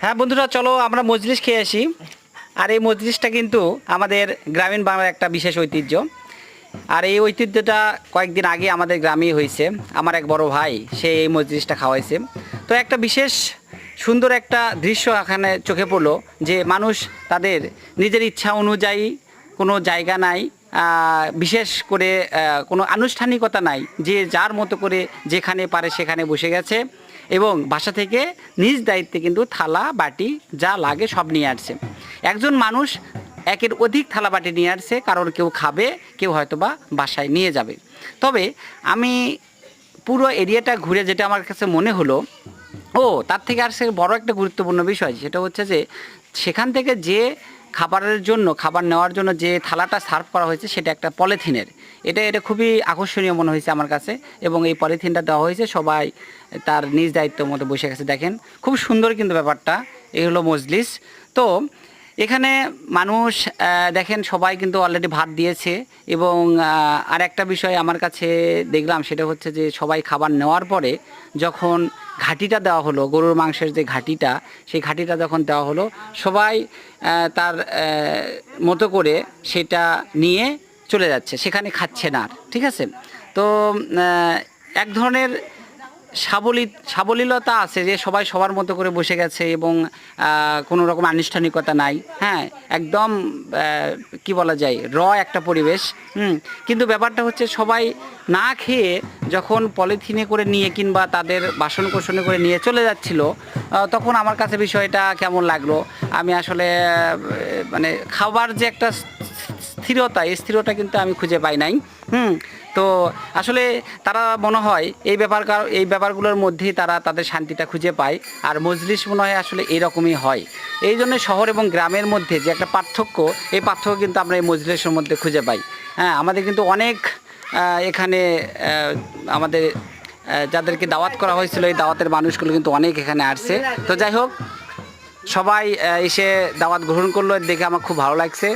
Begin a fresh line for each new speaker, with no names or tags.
হ্যাঁ বন্ধুরা, চলো আমরা মজলিস খেয়ে আসি। আর এই মজলিসটা কিন্তু আমাদের গ্রামীণ বাংলার একটা বিশেষ ঐতিহ্য। আর এই ঐতিহ্যটা কয়েকদিন আগে আমাদের গ্রামেই হয়েছে। আমার এক বড় ভাই সে এই মজলিসটা খাওয়াইছে। তো একটা বিশেষ সুন্দর একটা দৃশ্য এখানে চোখে পড়লো, যে মানুষ তাদের নিজের ইচ্ছা অনুযায়ী, কোনো জায়গা নাই, বিশেষ করে কোনো আনুষ্ঠানিকতা নাই, যে যার মতো করে যেখানে পারে সেখানে বসে গেছে এবং বাসা থেকে নিজ দায়িত্বে কিন্তু থালা বাটি যা লাগে সব নিয়ে আসছে। একজন মানুষ একের অধিক থালা বাটি নিয়ে আসছে, কারণ কেউ খাবে, কেউ হয়তো বা বাসায় নিয়ে যাবে। তবে আমি পুরো এরিয়াটা ঘুরে যেটা আমার কাছে মনে হলো, তার থেকে আর সে বড় একটা গুরুত্বপূর্ণ বিষয়, সেটা হচ্ছে যে সেখান থেকে যে খাবার নেওয়ার জন্য যে থালাটা সার্ভ করা হয়েছে সেটা একটা পলিথিনের। এটা খুবই আকর্ষণীয় মনে হয়েছে আমার কাছে, এবং এই পলিথিনটা দেওয়া হয়েছে, সবাই তার নিজ দায়িত্ব মতো বসে গেছে। দেখেন খুব সুন্দর কিন্তু ব্যাপারটা। এই হলো মজলিস। তো এখানে মানুষ দেখেন সবাই কিন্তু অলরেডি ভাত দিয়েছে। এবং আর একটা বিষয় আমার কাছে দেখলাম, সেটা হচ্ছে যে সবাই খাবার নেওয়ার পরে যখন ঘাটিটা দেওয়া হলো, গরুর মাংসের যে ঘাটিটা, সেই ঘাটিটা যখন দেওয়া হলো, সবাই তার মতো করে সেটা নিয়ে চলে যাচ্ছে, সেখানে খাচ্ছে না আর। ঠিক আছে? তো এক ধরনের সাবলীলতা আছে, যে সবাই সবার মতো করে বসে গেছে এবং কোনো রকম আনুষ্ঠানিকতা নাই। হ্যাঁ, একদম কি বলা যায়, একটা পরিবেশ। কিন্তু ব্যাপারটা হচ্ছে সবাই না খেয়ে যখন পলিথিনে করে নিয়ে কিংবা তাদের বাসন কোসনে করে নিয়ে চলে যাচ্ছিল, তখন আমার কাছে বিষয়টা কেমন লাগলো। আমি আসলে মানে খাবার যে একটা স্থিরতা, এই স্থিরতা কিন্তু আমি খুঁজে পাই নাই। তো আসলে তারা মনে হয় এই ব্যাপারগুলোর মধ্যেই তারা তাদের শান্তিটা খুঁজে পায়। আর মজলিস মনে হয় আসলে এইরকমই হয়। এই জন্য শহর এবং গ্রামের মধ্যে যে একটা পার্থক্য, এই পার্থক্য কিন্তু আমরা এই মজলিসের মধ্যে খুঁজে পাই। হ্যাঁ, আমাদের কিন্তু অনেক এখানে আমাদের যাদেরকে দাওয়াত করা হয়েছিল, এই দাওয়াতের মানুষগুলো কিন্তু অনেক এখানে আসছে। তো যাই হোক, সবাই এসে দাওয়াত গ্রহণ করলো, দেখে আমার খুব ভালো লাগছে।